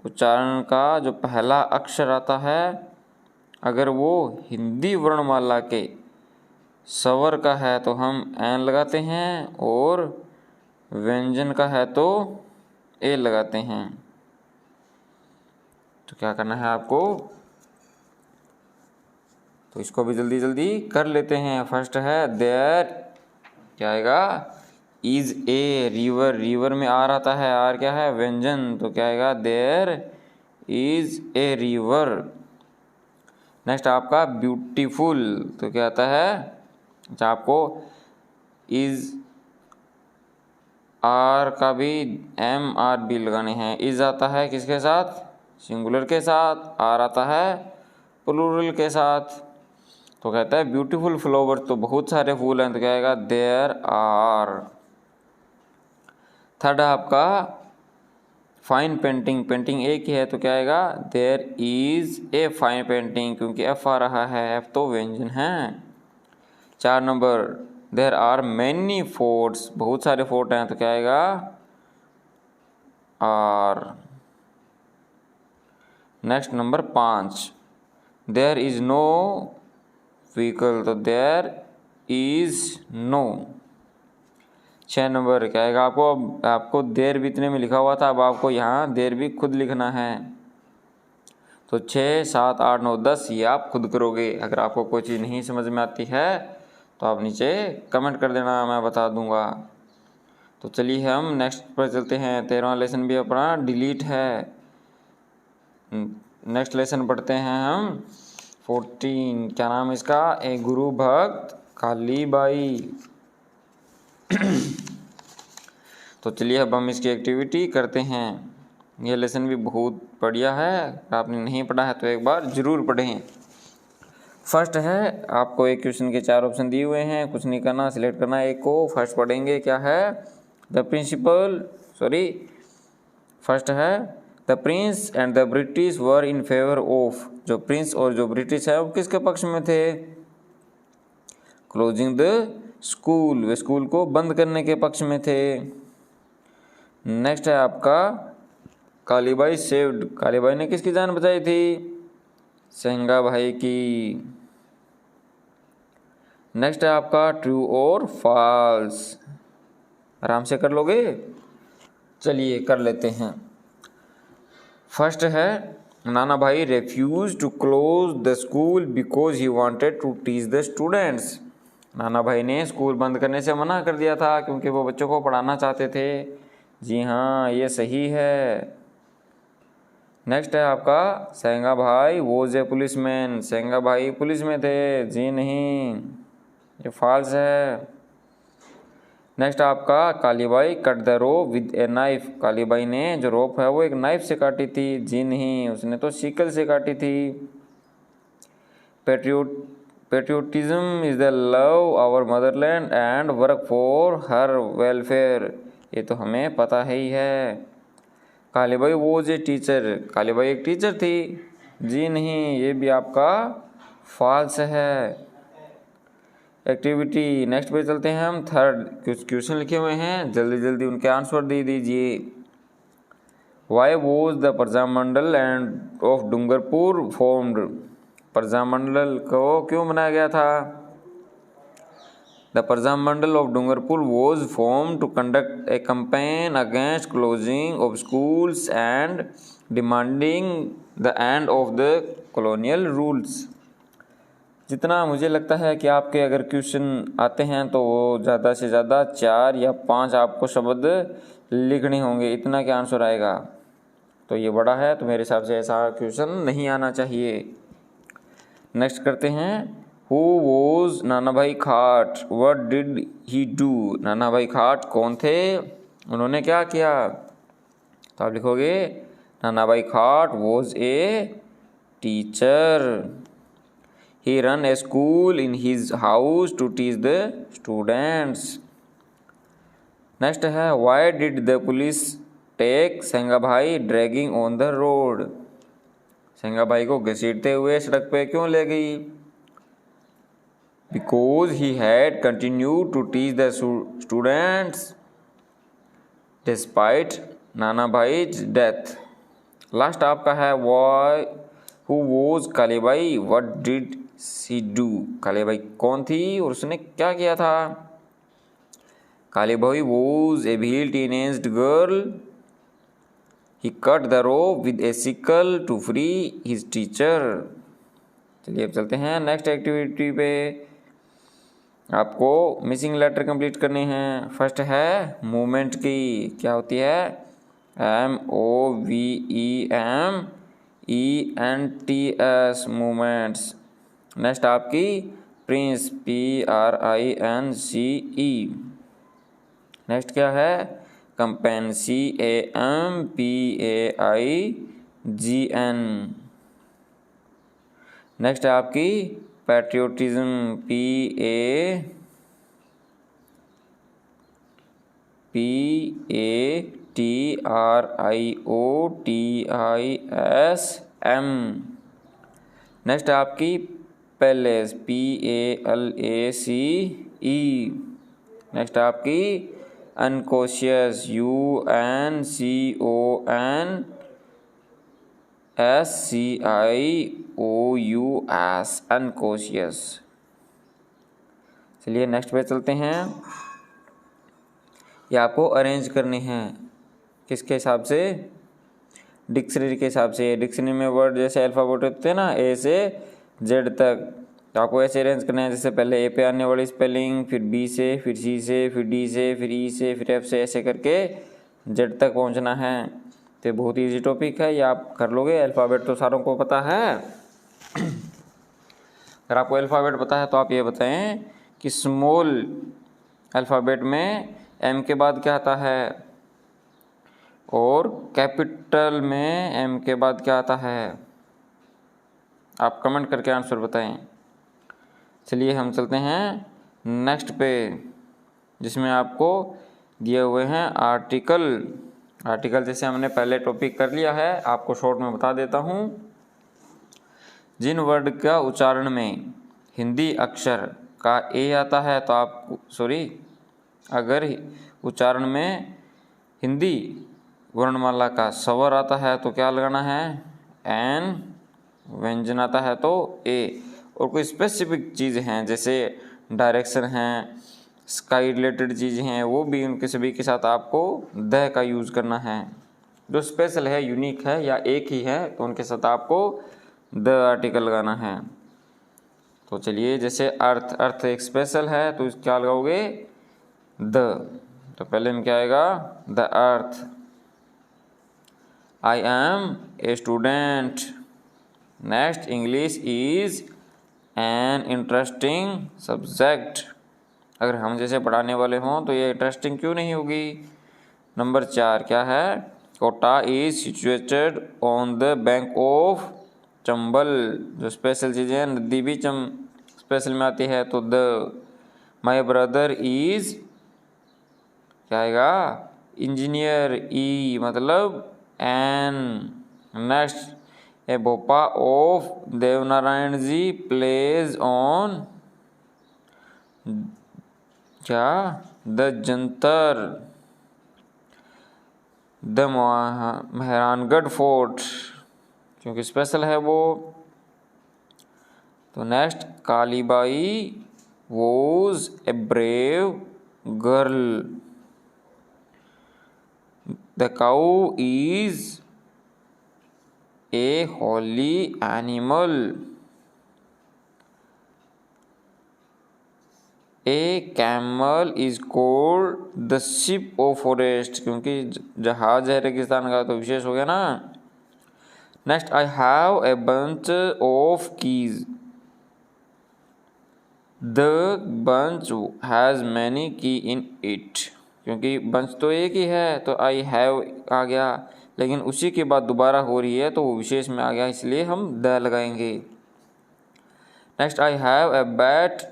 उच्चारण का जो पहला अक्षर आता है, अगर वो हिंदी वर्णमाला के स्वर का है तो हम एन लगाते हैं, और व्यंजन का है तो ए लगाते हैं। तो क्या करना है आपको? तो इसको भी जल्दी जल्दी कर लेते हैं। फर्स्ट है देयर, क्या आएगा? Is a river. रिवर में आर आता है, आर क्या है? व्यंजन। तो क्या आएगा? There is a river. Next आपका ब्यूटीफुल, तो क्या आता है? अच्छा, आपको इज आर का भी एम आर बी लगाने हैं। इज आता है किसके साथ? सिंगुलर के साथ। आर आता है प्लूरल के साथ। तो कहता है ब्यूटीफुल फ्लावर, तो बहुत सारे फूल हैं, तो क्या आएगा? There are. थर्ड आपका फाइन पेंटिंग। पेंटिंग एक ही है, तो क्या आएगा? There is a fine painting, क्योंकि एफ आ रहा है, एफ तो व्यंजन है। 4 number there are many forts. बहुत सारे फोर्ट हैं, तो क्या आएगा? Are. Next number 5 there is no vehicle, तो देयर इज नो। 6 नंबर क्या आएगा? आपको देर भी इतने में लिखा हुआ था, अब आपको यहाँ देर भी खुद लिखना है। तो 6, 7, 8, 9, 10 ये आप खुद करोगे। अगर आपको कोई चीज़ नहीं समझ में आती है तो आप नीचे कमेंट कर देना, मैं बता दूंगा। तो चलिए हम नेक्स्ट पर चलते हैं। 13वां लेसन भी अपना डिलीट है। नेक्स्ट लेसन पढ़ते हैं हम 14। क्या नाम है इसका? ए गुरु भक्त कालीबाई। तो चलिए अब हम इसकी एक्टिविटी करते हैं। यह लेसन भी बहुत बढ़िया है, आपने नहीं पढ़ा है तो एक बार ज़रूर पढ़ें। फर्स्ट है, आपको एक क्वेश्चन के 4 ऑप्शन दिए हुए हैं, कुछ नहीं करना, सिलेक्ट करना एक को। फर्स्ट पढ़ेंगे, क्या है? फर्स्ट है the Prince and the British were in favour of. जो प्रिंस और जो ब्रिटिश है वो किसके पक्ष में थे? Closing the school, way school को बंद करने के पक्ष में थे। नेक्स्ट है आपका कालीबाई सेव्ड। कालीबाई ने किसकी जान बचाई थी? सेंगा भाई की। नेक्स्ट है आपका ट्रू और फॉल्स। आराम से कर लोगे? चलिए कर लेते हैं। फर्स्ट है Nana Bhai refuse to close the school because he wanted to teach the students. Nana Bhai ने स्कूल बंद करने से मना कर दिया था क्योंकि वो बच्चों को पढ़ाना चाहते थे। जी हाँ, ये सही है। नेक्स्ट है आपका सेंगा भाई वॉज ए पुलिसमैन। सेंगा भाई पुलिस में थे। जी नहीं, ये फॉल्स है। नेक्स्ट आपका Kalibai cut the rope with a knife. Kalibai ने जो रोप है वो एक नाइफ से काटी थी। जी नहीं, उसने तो शिकल से काटी थी। Patriotism is the love our motherland and work for her welfare. ये तो हमें पता ही है। Kalibai was a teacher. Kalibai एक टीचर थी। जी नहीं, ये भी आपका फॉल्स है। एक्टिविटी नेक्स्ट पे चलते हैं हम। थर्ड, कुछ क्वेश्चन लिखे हुए हैं, जल्दी जल्दी उनके आंसर दे दीजिए। Why was the Prajamandal and of Dungarpur formed. Prajamandal को क्यों बनाया गया था? The Prajamandal of Dungarpur was form to conduct a campaign against closing of schools and demanding the end of the colonial rules. जितना मुझे लगता है कि आपके अगर क्वेश्चन आते हैं तो वो ज़्यादा से ज़्यादा 4 या 5 आपको शब्द लिखने होंगे, इतना क्या आंसर आएगा। तो ये बड़ा है, तो मेरे हिसाब से ऐसा क्वेश्चन नहीं आना चाहिए। नेक्स्ट करते हैं। हु वॉज नाना भाई खाट, व्हाट डिड ही डू। नाना भाई खाट कौन थे, उन्होंने क्या किया? तो आप लिखोगे नाना भाई खाट was a teacher. He ran a school in his house to teach the students. Next है why did the police take सेंगा भाई dragging on the road। सेंगा भाई को घसीटते हुए सड़क पे क्यों ले गई? Because he had continued to teach the students despite Nana भाई's death। Last आपका है why who was Kalibai, what did she do. Kalibai कौन थी और उसने क्या किया था? Kalibai was a wheel teenaged girl. He cut the rope with a sickle to free his teacher. चलिए अब चलते हैं नेक्स्ट एक्टिविटी पे। आपको मिसिंग लेटर कंप्लीट करने हैं। फर्स्ट है मूवमेंट की, क्या होती है? MOVEMENTS movements. नेक्स्ट आपकी प्रिंस PRINCE। नेक्स्ट क्या है? Campaign CAMPAIGN। नेक्स्ट है आपकी पैट्रियोटिज्म PATRIOTISM। नेक्स्ट है आपकी पैलेस PALACE। नेक्स्ट आपकी अनकॉशियस UNCONSCIOUS अनकॉशियस। चलिए नेक्स्ट पे चलते हैं। ये आपको अरेंज करने हैं किसके हिसाब से? डिक्शनरी के हिसाब से। डिक्शनरी में वर्ड जैसे अल्फ़ाबेट होते हैं ना, A से Z तक, तो आपको ऐसे अरेंज करना है, जैसे पहले ए पे आने वाली स्पेलिंग, फिर बी से, फिर सी से, फिर डी से, फिर ई से, फिर एफ से, ऐसे करके जेड तक पहुंचना है। तो बहुत ईजी टॉपिक है, ये आप कर लोगे। अल्फ़ाबेट तो सारों को पता है। अगर आपको अल्फ़ाबेट पता है तो आप ये बताएं कि स्मॉल अल्फ़ाबेट में एम के बाद क्या आता है और कैपिटल में एम के बाद क्या आता है। आप कमेंट करके आंसर बताएं। चलिए हम चलते हैं नेक्स्ट पे, जिसमें आपको दिए हुए हैं आर्टिकल। आर्टिकल जैसे हमने पहले टॉपिक कर लिया है, आपको शॉर्ट में बता देता हूँ। जिन वर्ड का उच्चारण में हिंदी अक्षर का ए आता है तो आप अगर उच्चारण में हिंदी वर्णमाला का स्वर आता है तो क्या लगाना है, एन। व्यंजन आता है तो ए। और कोई स्पेसिफिक चीज़ हैं जैसे डायरेक्शन हैं, स्काई रिलेटेड चीज़ें हैं, वो भी उनके सभी के साथ आपको द का यूज़ करना है। जो स्पेशल है, यूनिक है या एक ही है, तो उनके साथ आपको द आर्टिकल लगाना है। तो चलिए, जैसे अर्थ एक स्पेशल है तो क्या लगाओगे, द। तो पहले में क्या आएगा, the earth. I am a student. Next, English is an interesting subject. अगर हम जैसे पढ़ाने वाले हों तो ये इंटरेस्टिंग क्यों नहीं होगी। नंबर 4 क्या है, Kota is situated on the bank of Chambal. जो स्पेशल चीज़ें हैं, नदी भी स्पेशल में आती है तो द। माई ब्रदर इज क्या आएगा, इंजीनियर, ई मतलब N. Next, a bhopa of Devnarayan ji plays on क्या, the jantar. The Mehrangarh fort, क्योंकि स्पेशल है वो। तो next, Kalibai was a brave girl. The cow is a holy animal. A camel is called the ship of forest, क्योंकि जहाज है रेगिस्तान का तो विशेष हो गया ना। Next, I have a bunch of keys. The bunch has many की इन इट, क्योंकि बंच तो एक ही है तो आई हैव आ गया, लेकिन उसी के बाद दोबारा हो रही है तो वो विशेष में आ गया, इसलिए हम द लगाएंगे। Next, I have a bat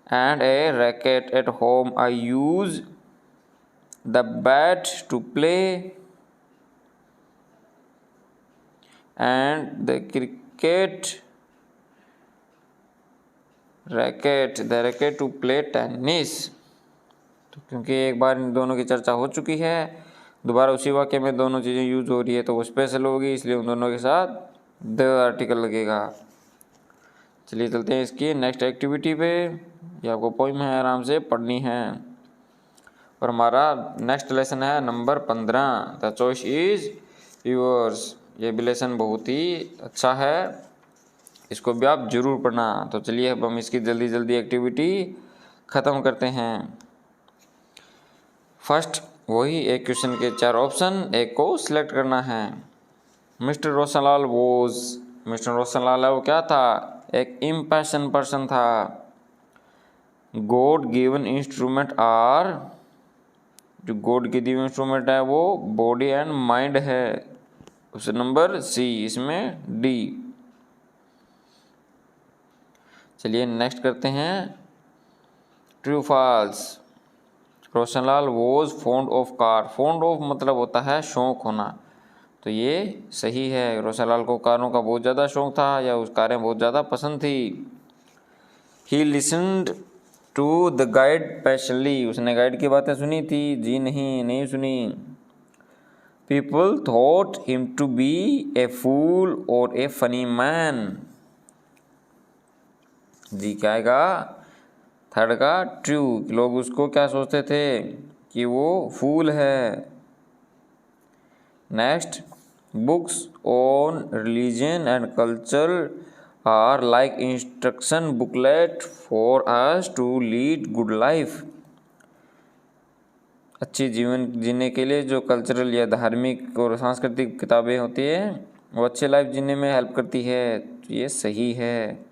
and a racket at home. I use the bat to play and the cricket racket to play tennis. तो क्योंकि एक बार इन दोनों की चर्चा हो चुकी है, दोबारा उसी वाक्य में दोनों चीज़ें यूज हो रही है तो वो स्पेशल होगी, इसलिए उन दोनों के साथ द आर्टिकल लगेगा। चलिए चलते हैं इसकी नेक्स्ट एक्टिविटी पे। ये आपको पोइम है, आराम से पढ़नी है। और हमारा नेक्स्ट लेसन है number 15, the choice is yours. ये भी लेसन बहुत ही अच्छा है, इसको भी आप जरूर पढ़ना। तो चलिए अब हम इसकी जल्दी जल्दी एक्टिविटी ख़त्म करते हैं। फर्स्ट, वही एक क्वेश्चन के 4 ऑप्शन, एक को सिलेक्ट करना है। Mister Roshanlal was. Mister Roshanlal है वो क्या था, एक इम्पैशन पर्सन था। गॉड गिवन इंस्ट्रूमेंट आर, जो गॉड की दी हुई इंस्ट्रूमेंट है वो बॉडी एंड माइंड है, उस नंबर सी, इसमें डी। चलिए नेक्स्ट करते हैं true false. Roshanlal was fond of car. Fond of मतलब होता है शौक होना, तो ये सही है। रोशनलाल को कारों का बहुत ज़्यादा शौक था या उस कारें बहुत ज़्यादा पसंद थी। He listened to the guide passionately. उसने गाइड की बातें सुनी थी, जी नहीं सुनी। People thought him to be a fool और ए फनी मैन। जी क्या आएगा, थर्ड का ट्रू। लोग उसको क्या सोचते थे कि वो फूल है। Next, books on religion and culture are like instruction booklet for us to lead good life. अच्छी जीवन जीने के लिए जो कल्चरल या धार्मिक और सांस्कृतिक किताबें होती है वो अच्छे लाइफ जीने में हेल्प करती है, तो ये सही है।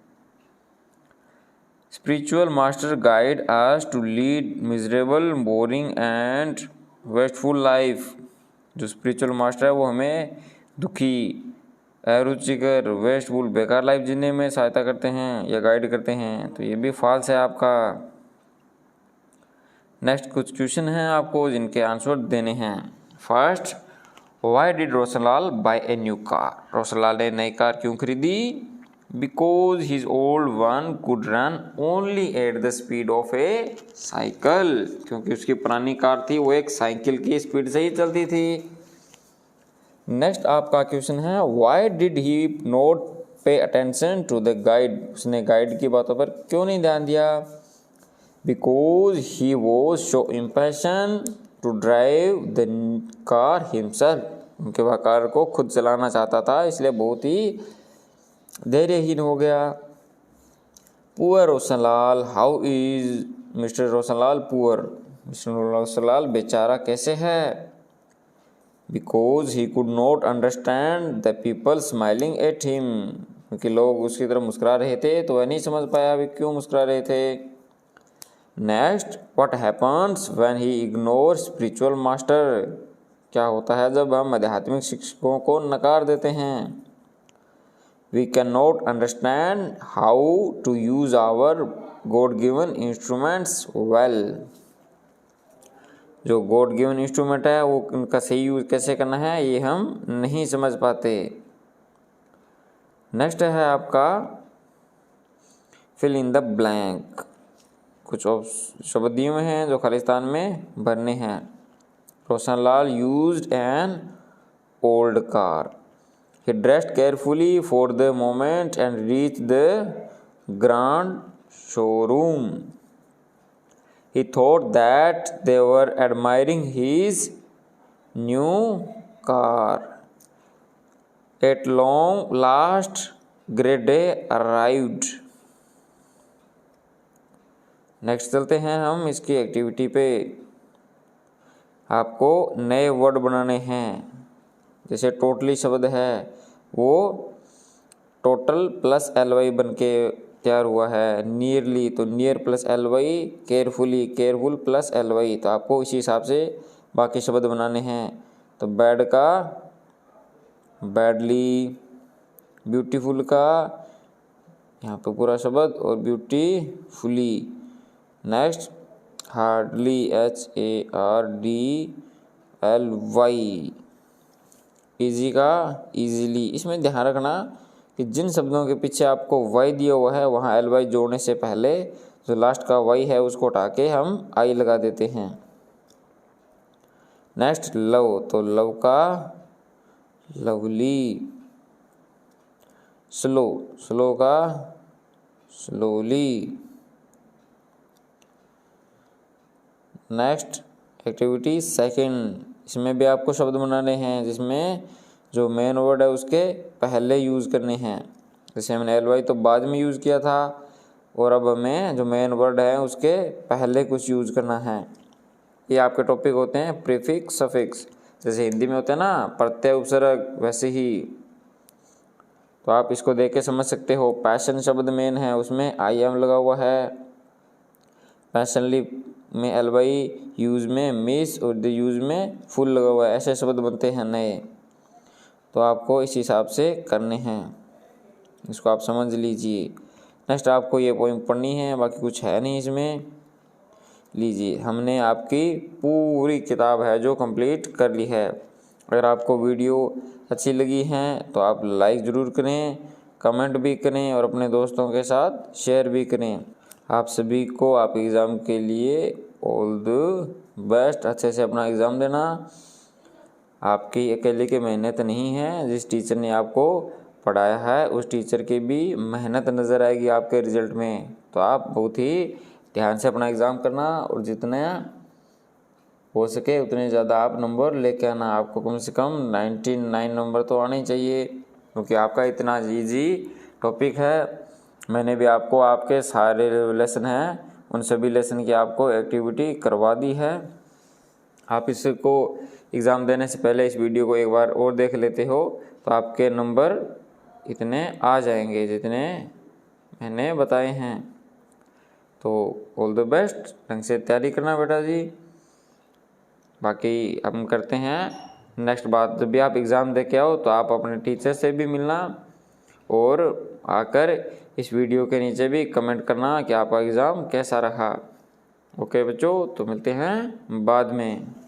Spiritual master guide us to lead miserable boring and wasteful life. जो स्पिरिचुअल मास्टर है वो हमें दुखी, अरुचिकर, वेस्टफुल, बेकार लाइफ जीने में सहायता करते हैं या गाइड करते हैं, तो ये भी फॉल्स है आपका। नेक्स्ट कुछ क्वेश्चन हैं आपको जिनके आंसर देने हैं। First, why did Roshanlal buy a new car. Roshanlal ने नई कार क्यों खरीदी? Because his old one could run only at the speed of a cycle. क्योंकि उसकी पुरानी कार थी वो एक साइकिल की स्पीड से ही चलती थी। नेक्स्ट आपका क्वेश्चन है, why did he not pay attention to the guide. उसने गाइड की बातों पर क्यों नहीं ध्यान दिया? Because he was so impatient to drive the car himself. उनके वह कार को खुद चलाना चाहता था, इसलिए बहुत ही धैर्यहीन हो गया। Poor Roshanlal, how is mister Roshanlal poor. Mister Roshanlal बेचारा कैसे है? Because he could not understand the people smiling at him. क्योंकि लोग उसकी तरफ मुस्कुरा रहे थे तो वह नहीं समझ पाया वे क्यों मुस्कुरा रहे थे। Next, what happens when he ignore spiritual master. क्या होता है जब हम आध्यात्मिक शिक्षकों को नकार देते हैं? We can not understand how to use our god given instruments well. जो गॉड गिवन इंस्ट्रूमेंट है वो उनका सही यूज कैसे करना है ये हम नहीं समझ पाते। नेक्स्ट है आपका फिल इन द ब्लैंक। कुछ शब्द दिए हुए हैं जो खालिस्तान में भरने हैं। Roshanlal used an old car. He dressed carefully for the moment and reach the grand showroom. He thought that they were admiring his new car. At long last, great day arrived. Next चलते हैं हम इसकी activity पे। आपको नए word बनाने हैं। जैसे टोटली शब्द है वो टोटल प्लस ly बन के तैयार हुआ है। नियरली तो near plus ly, carefully careful plus ly। तो आपको इसी हिसाब से बाकी शब्द बनाने हैं। तो बैड का बैडली, ब्यूटीफुल का यहाँ पे पूरा शब्द और beautifully. Next hardly HARDLY, easy का इजीली। इसमें ध्यान रखना कि जिन शब्दों के पीछे आपको वाई दिया हुआ है वहाँ ly जोड़ने से पहले जो लास्ट का वाई है उसको हटा के हम आई लगा देते हैं। नेक्स्ट लव, तो लव का लवली। स्लो, स्लो का स्लोली। नेक्स्ट एक्टिविटी सेकंड, इसमें भी आपको शब्द बनाने हैं जिसमें जो मेन वर्ड है उसके पहले यूज़ करने हैं। जैसे हमने ly तो बाद में यूज़ किया था और अब हमें जो मेन वर्ड है उसके पहले कुछ यूज़ करना है। ये आपके टॉपिक होते हैं प्रीफिक्स सफिक्स। जैसे हिंदी में होते हैं ना प्रत्यय उपसर्ग, वैसे ही तो आप इसको देख के समझ सकते हो। पैशन शब्द मेन है, उसमें IM लगा हुआ है। पैशनली में ly, यूज़ में मिस और द यूज़ में फुल लगा हुआ है। ऐसे शब्द बनते हैं नए, तो आपको इस हिसाब से करने हैं। इसको आप समझ लीजिए। नेक्स्ट आपको ये पोइम पढ़नी है, बाकी कुछ है नहीं इसमें। लीजिए, हमने आपकी पूरी किताब है जो कंप्लीट कर ली है। अगर आपको वीडियो अच्छी लगी है तो आप लाइक ज़रूर करें, कमेंट भी करें और अपने दोस्तों के साथ शेयर भी करें। आप सभी को आप एग्ज़ाम के लिए ऑल द बेस्ट। अच्छे से अपना एग्ज़ाम देना। आपकी अकेले की मेहनत नहीं है, जिस टीचर ने आपको पढ़ाया है उस टीचर की भी मेहनत नज़र आएगी आपके रिज़ल्ट में। तो आप बहुत ही ध्यान से अपना एग्ज़ाम करना और जितने हो सके उतने ज़्यादा आप नंबर लेके आना। आपको कम से कम 99 नंबर तो आने चाहिए, क्योंकि आपका इतना ईजी टॉपिक है। मैंने भी आपको आपके सारे लेसन हैं उन सभी लेसन की आपको एक्टिविटी करवा दी है। आप इसको एग्ज़ाम देने से पहले इस वीडियो को एक बार और देख लेते हो तो आपके नंबर इतने आ जाएंगे जितने मैंने बताए हैं। तो ऑल द बेस्ट, ढंग से तैयारी करना बेटा जी। बाकी हम करते हैं नेक्स्ट बात। जब भी आप एग्ज़ाम दे के आओ तो आप अपने टीचर से भी मिलना और आकर इस वीडियो के नीचे भी कमेंट करना कि आपका एग्ज़ाम कैसा रहा। ओके बच्चों, तो मिलते हैं बाद में।